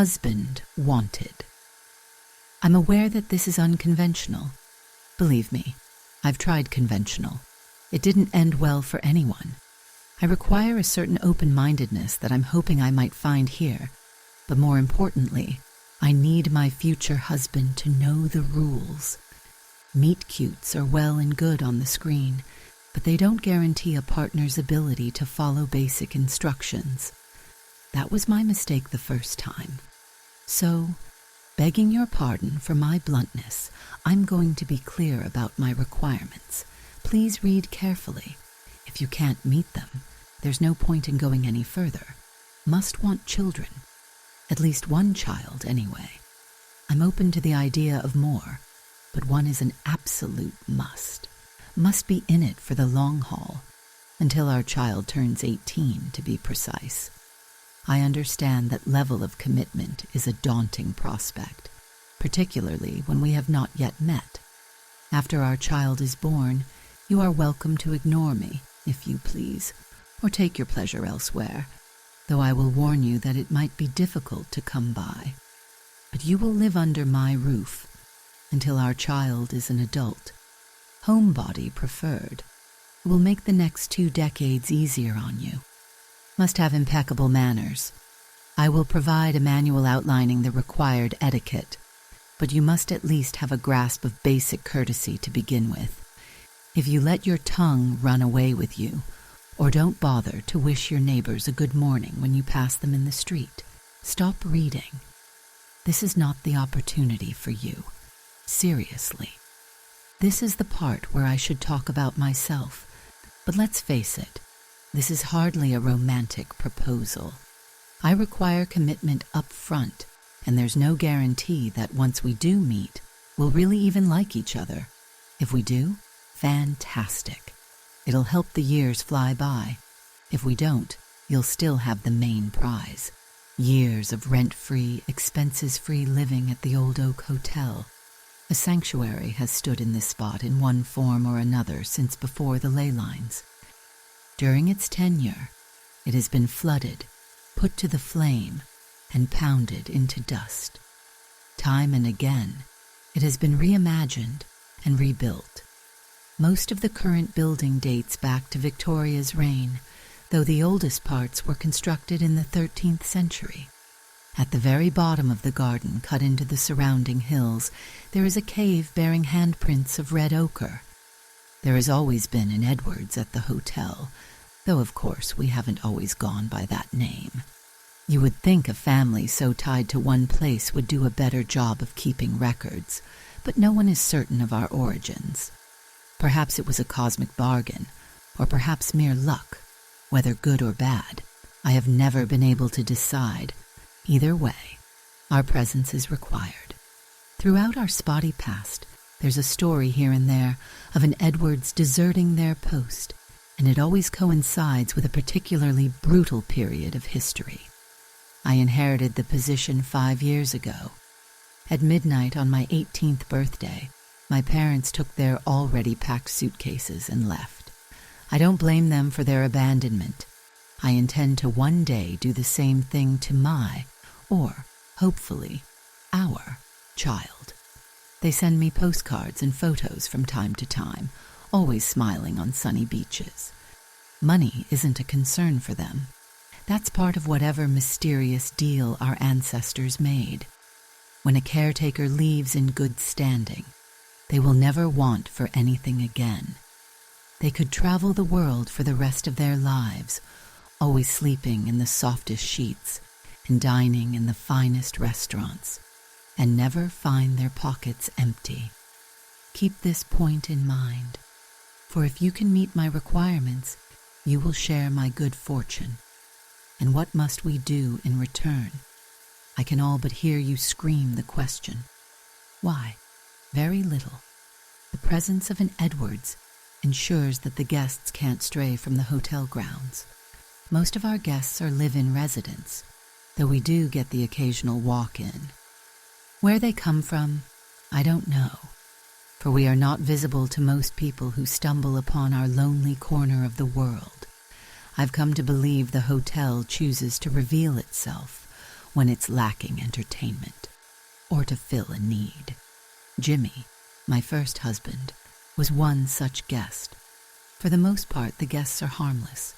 husband wanted. I'm aware that this is unconventional. Believe me, I've tried conventional. It didn't end well for anyone. I require a certain open-mindedness that I'm hoping I might find here, but more importantly, I need my future husband to know the rules. Meet-cutes are well and good on the screen, but they don't guarantee a partner's ability to follow basic instructions. That was my mistake the first time. So, begging your pardon for my bluntness, I'm going to be clear about my requirements. Please read carefully. If you can't meet them, there's no point in going any further. Must want children. At least one child, anyway. I'm open to the idea of more, but one is an absolute must. Must be in it for the long haul, until our child turns 18, to be precise. I understand that level of commitment is a daunting prospect, particularly when we have not yet met. After our child is born, you are welcome to ignore me, if you please, or take your pleasure elsewhere, though I will warn you that it might be difficult to come by. But you will live under my roof until our child is an adult, homebody preferred. It will make the next 2 decades easier on you. Must have impeccable manners. I will provide a manual outlining the required etiquette, but you must at least have a grasp of basic courtesy to begin with. If you let your tongue run away with you, or don't bother to wish your neighbors a good morning when you pass them in the street, stop reading. This is not the opportunity for you. Seriously. This is the part where I should talk about myself, but let's face it, this is hardly a romantic proposal. I require commitment up front, and there's no guarantee that once we do meet, we'll really even like each other. If we do, fantastic. It'll help the years fly by. If we don't, you'll still have the main prize. Years of rent-free, expenses-free living at the Old Oak Hotel. A sanctuary has stood in this spot in one form or another since before the ley lines. During its tenure, it has been flooded, put to the flame, and pounded into dust. Time and again, it has been reimagined and rebuilt. Most of the current building dates back to Victoria's reign, though the oldest parts were constructed in the 13th century. At the very bottom of the garden, cut into the surrounding hills, there is a cave bearing handprints of red ochre. There has always been an Edwards at the hotel, though of course we haven't always gone by that name. You would think a family so tied to one place would do a better job of keeping records, but no one is certain of our origins. Perhaps it was a cosmic bargain, or perhaps mere luck, whether good or bad. I have never been able to decide. Either way, our presence is required. Throughout our spotty past, there's a story here and there of an Edwards deserting their post, and it always coincides with a particularly brutal period of history. I inherited the position 5 years ago. At midnight on my 18th birthday, my parents took their already packed suitcases and left. I don't blame them for their abandonment. I intend to one day do the same thing to my, or, hopefully, our child. They send me postcards and photos from time to time, always smiling on sunny beaches. Money isn't a concern for them. That's part of whatever mysterious deal our ancestors made. When a caretaker leaves in good standing, they will never want for anything again. They could travel the world for the rest of their lives, always sleeping in the softest sheets and dining in the finest restaurants, and never find their pockets empty. Keep this point in mind, for if you can meet my requirements, you will share my good fortune. And what must we do in return? I can all but hear you scream the question. Why? Very little. The presence of an Edwards ensures that the guests can't stray from the hotel grounds. Most of our guests are live-in residents, though we do get the occasional walk-in. Where they come from, I don't know, for we are not visible to most people who stumble upon our lonely corner of the world. I've come to believe the hotel chooses to reveal itself, when it's lacking entertainment or to fill a need. Jimmy, my first husband, was one such guest. For the most part, the guests are harmless.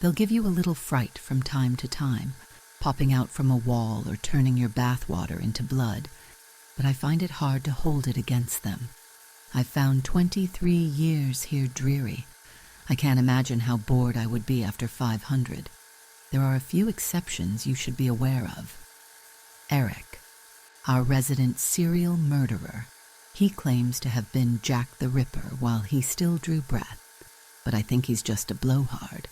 They'll give you a little fright from time to time, popping out from a wall or turning your bathwater into blood, but I find it hard to hold it against them. I've found 23 years here dreary. I can't imagine how bored I would be after 500. There are a few exceptions you should be aware of. Eric, our resident serial murderer. He claims to have been Jack the Ripper while he still drew breath, but I think he's just a blowhard.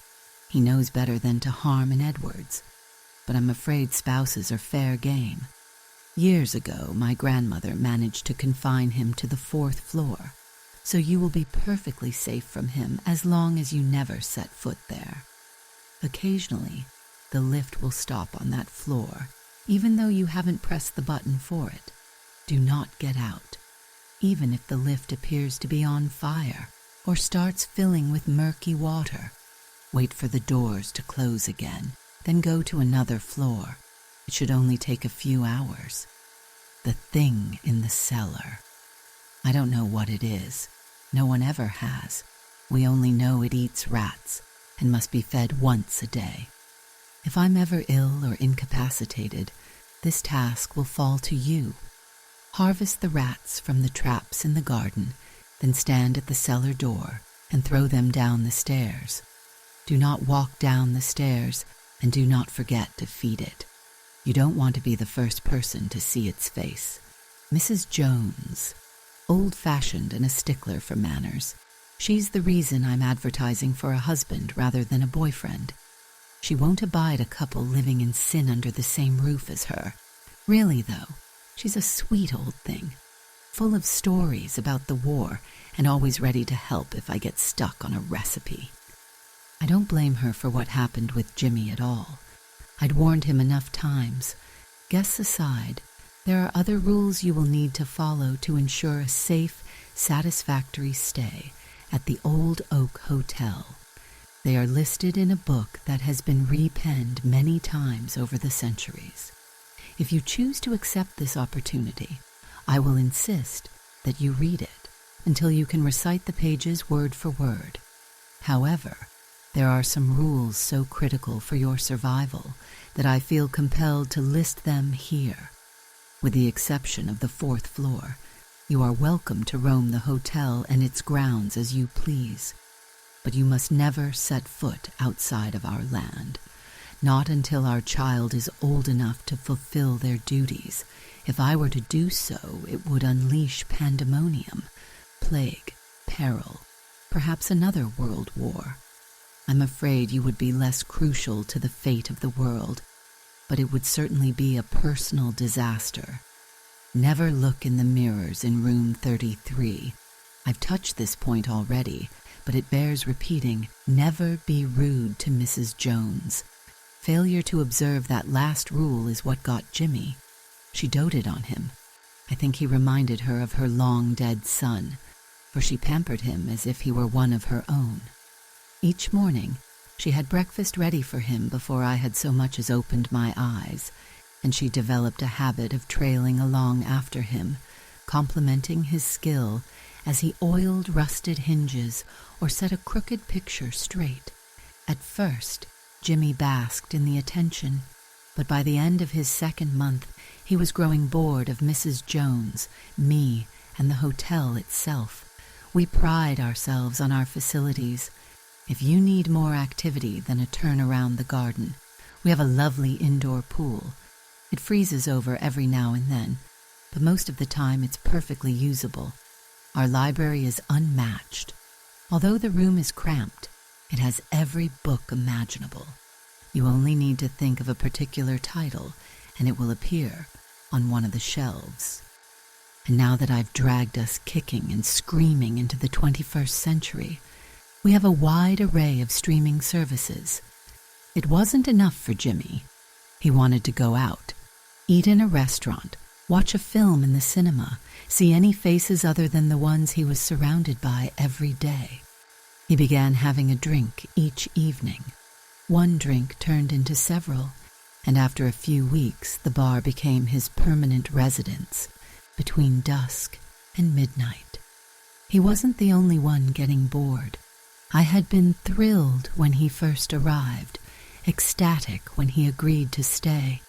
He knows better than to harm an Edwards, but I'm afraid spouses are fair game. Years ago, my grandmother managed to confine him to the 4th floor, so you will be perfectly safe from him as long as you never set foot there. Occasionally, the lift will stop on that floor, even though you haven't pressed the button for it. Do not get out, even if the lift appears to be on fire or starts filling with murky water. Wait for the doors to close again, then go to another floor. It should only take a few hours. The thing in the cellar. I don't know what it is. No one ever has. We only know it eats rats and must be fed once a day. If I'm ever ill or incapacitated, this task will fall to you. Harvest the rats from the traps in the garden, then stand at the cellar door and throw them down the stairs. Do not walk down the stairs, and do not forget to feed it. You don't want to be the first person to see its face. Mrs. Jones, old-fashioned and a stickler for manners. She's the reason I'm advertising for a husband rather than a boyfriend. She won't abide a couple living in sin under the same roof as her. Really, though, she's a sweet old thing, full of stories about the war and always ready to help if I get stuck on a recipe. I don't blame her for what happened with Jimmy at all. I'd warned him enough times. Guests aside, there are other rules you will need to follow to ensure a safe, satisfactory stay at the Old Oak Hotel. They are listed in a book that has been repenned many times over the centuries. If you choose to accept this opportunity, I will insist that you read it until you can recite the pages word for word. However, there are some rules so critical for your survival that I feel compelled to list them here. With the exception of the 4th floor, you are welcome to roam the hotel and its grounds as you please, but you must never set foot outside of our land, not until our child is old enough to fulfill their duties. If I were to do so, it would unleash pandemonium, plague, peril, perhaps another world war. I'm afraid you would be less crucial to the fate of the world, but it would certainly be a personal disaster. Never look in the mirrors in room 33. I've touched this point already, but it bears repeating. Never be rude to Mrs. Jones. Failure to observe that last rule is what got Jimmy. She doted on him. I think he reminded her of her long-dead son, for she pampered him as if he were one of her own. Each morning, she had breakfast ready for him before I had so much as opened my eyes, and she developed a habit of trailing along after him, complimenting his skill as he oiled rusted hinges or set a crooked picture straight. At first, Jimmy basked in the attention, but by the end of his 2nd month, he was growing bored of Mrs. Jones, me, and the hotel itself. We pride ourselves on our facilities. If you need more activity than a turn around the garden, we have a lovely indoor pool. It freezes over every now and then, but most of the time it's perfectly usable. Our library is unmatched. Although the room is cramped, it has every book imaginable. You only need to think of a particular title, and it will appear on one of the shelves. And now that I've dragged us kicking and screaming into the 21st century, we have a wide array of streaming services. It wasn't enough for Jimmy. He wanted to go out, eat in a restaurant, watch a film in the cinema, see any faces other than the ones he was surrounded by every day. He began having a drink each evening. One drink turned into several. and after a few weeks the bar became his permanent residence between dusk and midnight. He wasn't the only one getting bored. I had been thrilled when he first arrived, ecstatic when he agreed to stay.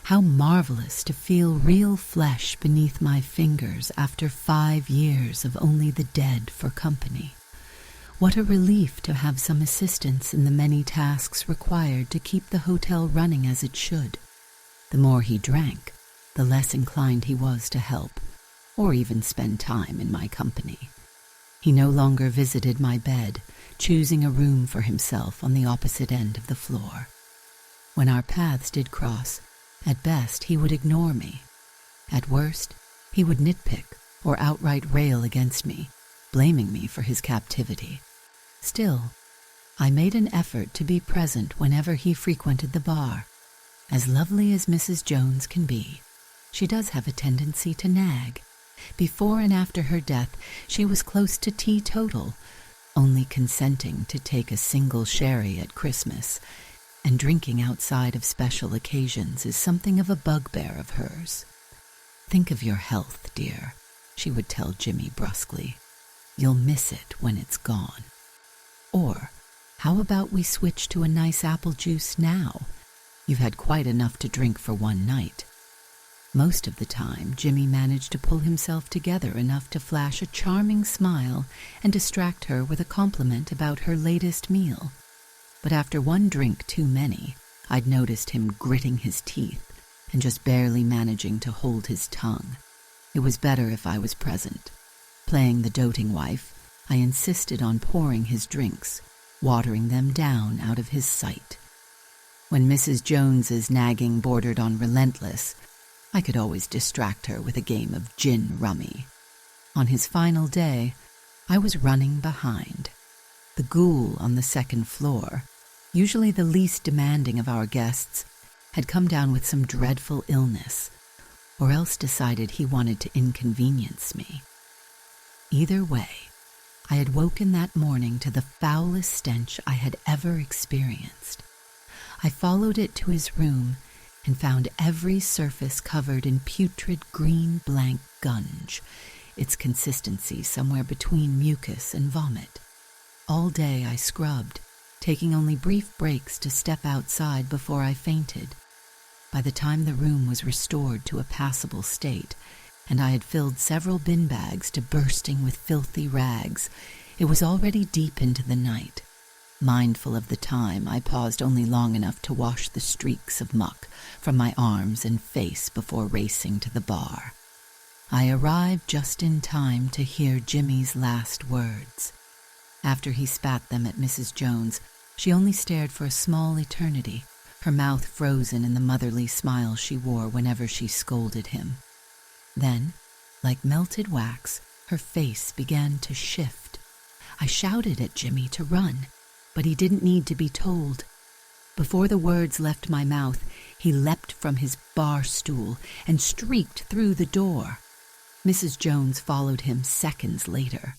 How marvelous to feel real flesh beneath my fingers after 5 years of only the dead for company. What a relief to have some assistance in the many tasks required to keep the hotel running as it should. The more he drank, the less inclined he was to help, or even spend time in my company. He no longer visited my bed, choosing a room for himself on the opposite end of the floor. When our paths did cross, at best he would ignore me. At worst, he would nitpick or outright rail against me, blaming me for his captivity. Still, I made an effort to be present whenever he frequented the bar. As lovely as Mrs. Jones can be, she does have a tendency to nag. Before and after her death, she was close to teetotal, only consenting to take a single sherry at Christmas, and drinking outside of special occasions is something of a bugbear of hers. "Think of your health, dear," she would tell Jimmy brusquely. "You'll miss it when it's gone." Or, "How about we switch to a nice apple juice now? You've had quite enough to drink for one night." Most of the time, Jimmy managed to pull himself together enough to flash a charming smile and distract her with a compliment about her latest meal. But after one drink too many, I'd noticed him gritting his teeth and just barely managing to hold his tongue. It was better if I was present. Playing the doting wife, I insisted on pouring his drinks, watering them down out of his sight. When Mrs. Jones's nagging bordered on relentless, I could always distract her with a game of gin rummy. On his final day, I was running behind. The ghoul on the second floor, usually the least demanding of our guests, had come down with some dreadful illness, or else decided he wanted to inconvenience me. Either way, I had woken that morning to the foulest stench I had ever experienced. I followed it to his room and found every surface covered in putrid green blank gunge, its consistency somewhere between mucus and vomit. All day I scrubbed, taking only brief breaks to step outside before I fainted. By the time the room was restored to a passable state, and I had filled several bin bags to bursting with filthy rags, it was already deep into the night. Mindful of the time, I paused only long enough to wash the streaks of muck from my arms and face before racing to the bar. I arrived just in time to hear Jimmy's last words. After he spat them at Mrs. Jones, she only stared for a small eternity, her mouth frozen in the motherly smile she wore whenever she scolded him. Then, like melted wax, her face began to shift. I shouted at Jimmy to run, but he didn't need to be told. Before the words left my mouth, he leapt from his bar stool and streaked through the door. Mrs. Jones followed him seconds later.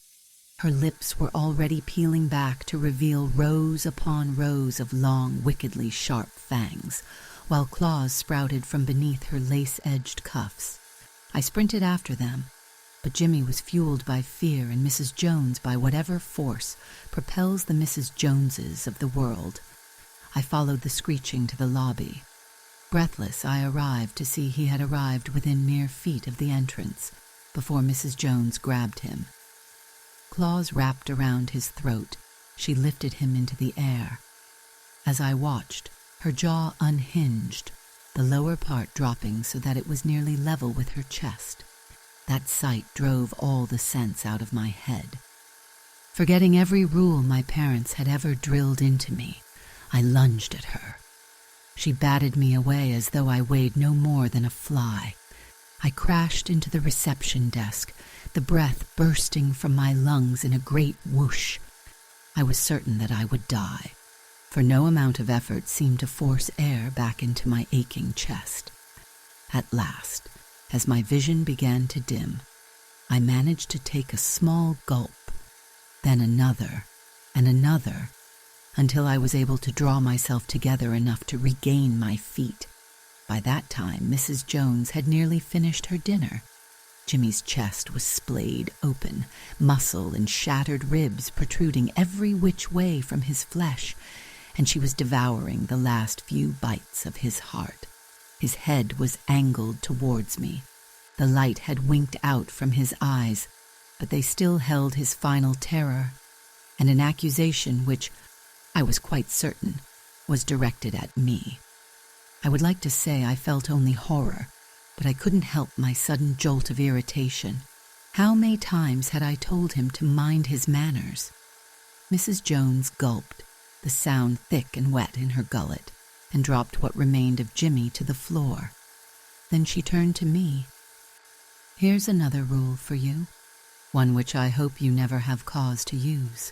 Her lips were already peeling back to reveal rows upon rows of long, wickedly sharp fangs, while claws sprouted from beneath her lace-edged cuffs. I sprinted after them, but Jimmy was fueled by fear and Mrs. Jones by whatever force propels the Mrs. Joneses of the world. I followed the screeching to the lobby. Breathless, I arrived to see he had arrived within mere feet of the entrance, before Mrs. Jones grabbed him. Claws wrapped around his throat, she lifted him into the air. As I watched, her jaw unhinged, the lower part dropping so that it was nearly level with her chest. That sight drove all the sense out of my head. Forgetting every rule my parents had ever drilled into me, I lunged at her. She batted me away as though I weighed no more than a fly. I crashed into the reception desk, the breath bursting from my lungs in a great whoosh. I was certain that I would die, for no amount of effort seemed to force air back into my aching chest. At last, as my vision began to dim, I managed to take a small gulp, then another and another, until I was able to draw myself together enough to regain my feet. By that time, Mrs. Jones had nearly finished her dinner. Jimmy's chest was splayed open, muscle and shattered ribs protruding every which way from his flesh, and she was devouring the last few bites of his heart. His head was angled towards me. The light had winked out from his eyes, but they still held his final terror, and an accusation which, I was quite certain, was directed at me. I would like to say I felt only horror, but I couldn't help my sudden jolt of irritation. How many times had I told him to mind his manners? Mrs. Jones gulped, the sound thick and wet in her gullet, and dropped what remained of Jimmy to the floor. Then she turned to me. "Here's another rule for you, one which I hope you never have cause to use.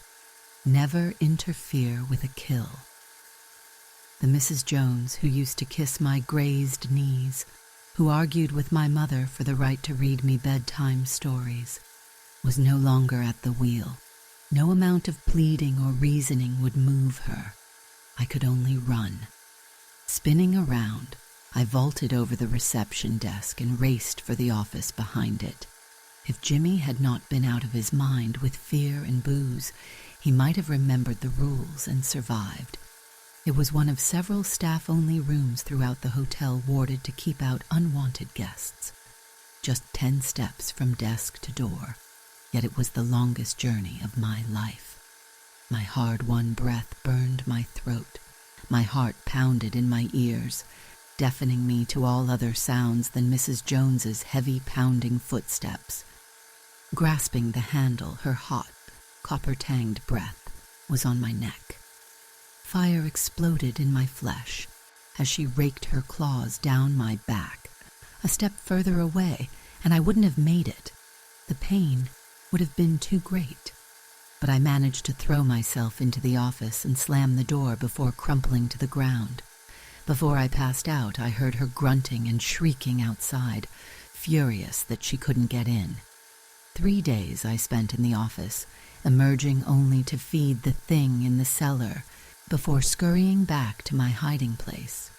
Never interfere with a kill." The Mrs. Jones who used to kiss my grazed knees, who argued with my mother for the right to read me bedtime stories, was no longer at the wheel. No amount of pleading or reasoning would move her. I could only run. Spinning around, I vaulted over the reception desk and raced for the office behind it. If Jimmy had not been out of his mind with fear and booze, he might have remembered the rules and survived. It was one of several staff-only rooms throughout the hotel warded to keep out unwanted guests. Just 10 steps from desk to door, yet it was the longest journey of my life. My hard-won breath burned my throat. My heart pounded in my ears, deafening me to all other sounds than Mrs. Jones's heavy pounding footsteps. Grasping the handle, her hot, copper-tanged breath was on my neck. Fire exploded in my flesh as she raked her claws down my back. A step further away, and I wouldn't have made it. The pain would have been too great. But I managed to throw myself into the office and slam the door before crumpling to the ground. Before I passed out, I heard her grunting and shrieking outside, furious that she couldn't get in. 3 days I spent in the office, emerging only to feed the thing in the cellar, before scurrying back to my hiding place.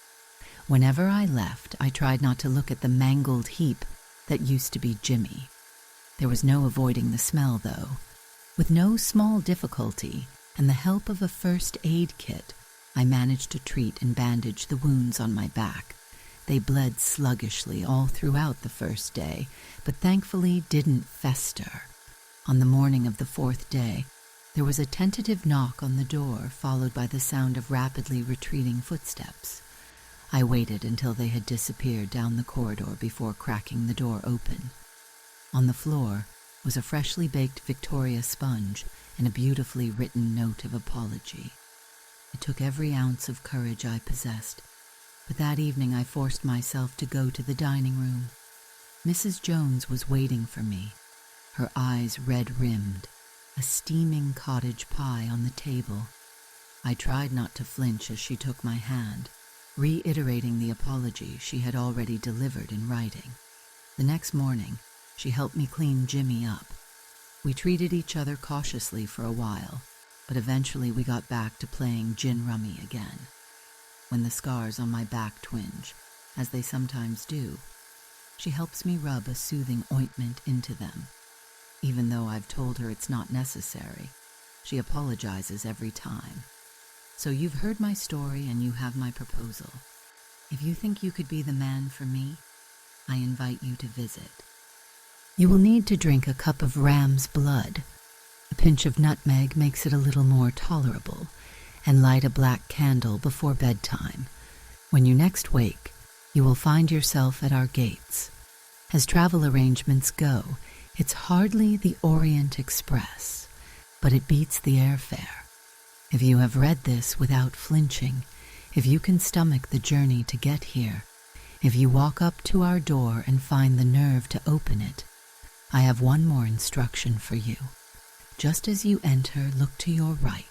Whenever I left, I tried not to look at the mangled heap that used to be Jimmy. There was no avoiding the smell, though. With no small difficulty, and the help of a first aid kit, I managed to treat and bandage the wounds on my back. They bled sluggishly all throughout the first day, but thankfully didn't fester. On the morning of the 4th day, there was a tentative knock on the door, followed by the sound of rapidly retreating footsteps. I waited until they had disappeared down the corridor before cracking the door open. On the floor was a freshly baked Victoria sponge and a beautifully written note of apology. It took every ounce of courage I possessed, but that evening I forced myself to go to the dining room. Mrs. Jones was waiting for me, her eyes red-rimmed, a steaming cottage pie on the table. I tried not to flinch as she took my hand, reiterating the apology she had already delivered in writing. The next morning, she helped me clean Jimmy up. We treated each other cautiously for a while, but eventually we got back to playing gin rummy again. When the scars on my back twinge, as they sometimes do, she helps me rub a soothing ointment into them. Even though I've told her it's not necessary, she apologizes every time. So you've heard my story and you have my proposal. If you think you could be the man for me, I invite you to visit. You will need to drink a cup of ram's blood. A pinch of nutmeg makes it a little more tolerable, and light a black candle before bedtime. When you next wake, you will find yourself at our gates. As travel arrangements go, it's hardly the Orient Express, but it beats the airfare. If you have read this without flinching, if you can stomach the journey to get here, if you walk up to our door and find the nerve to open it, I have one more instruction for you. Just as you enter, look to your right.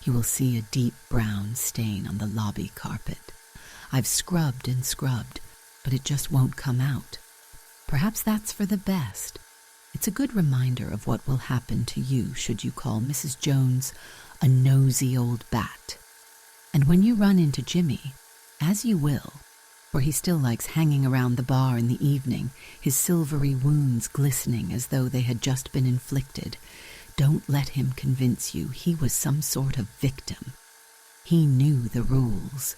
You will see a deep brown stain on the lobby carpet. I've scrubbed and scrubbed, but it just won't come out. Perhaps that's for the best. It's a good reminder of what will happen to you should you call Mrs. Jones a nosy old bat. And when you run into Jimmy, as you will, for he still likes hanging around the bar in the evening, his silvery wounds glistening as though they had just been inflicted, don't let him convince you he was some sort of victim. He knew the rules.